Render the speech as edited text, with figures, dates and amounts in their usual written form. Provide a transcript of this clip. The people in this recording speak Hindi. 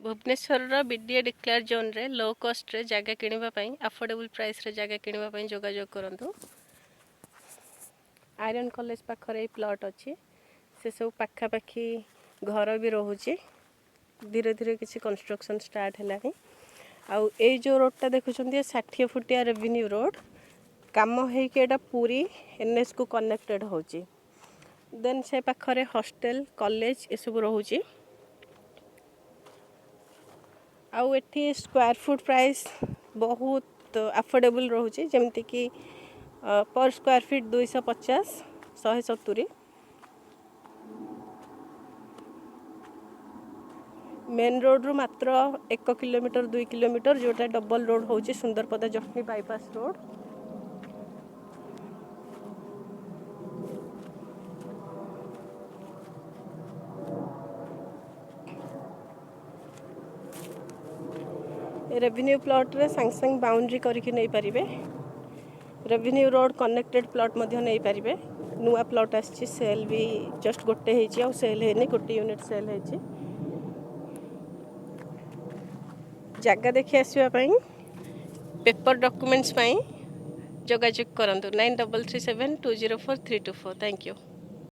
भुवनेश्वर बीडीए डिक्लेयर जोन रे लो कॉस्ट रे जगह किनिबा पई अफोर्डेबल प्राइस रे जगह किनिबा पई जोगाजोग करंतु। आयरन कॉलेज पाखरे प्लॉट अच्छी से सब पाखापाखि घर भी रोचे धीरे धीरे किसी कंस्ट्रक्शन स्टार्ट है। आउ ए जो रोडटा देखुं 60 फुटिया रेवेन्यू रोड काम होटा पूरी एनएच को कनेक्टेड होची। देन से पाखरे हॉस्टल कॉलेज ये सब रोचे। आउ एठी स्क्वायर फुट प्राइस बहुत अफोर्डेबल रोचे जमती कि पर स्क्वायर फीट 250 170। मेन रोड रू मात्र 1 किलोमीटर 2 किलोमीटर जोटा डबल रोड होची Sundarpada Jatni bypass road. Revenue plot रे संग संग बाउंड्री करके नहीं पारिबे। रेवेन्यू रोड कनेक्टेड प्लॉट मध्य नहीं पारिबे। नुआ प्लॉट आछि सेल भी जस्ट गोटे हेची आ सेल हेनी गोटे यूनिट सेल हेची। जगह देखि आसीबा पई पेपर डॉक्यूमेंट्स पई जोगाजोग करंतु 9337204324। Thank you.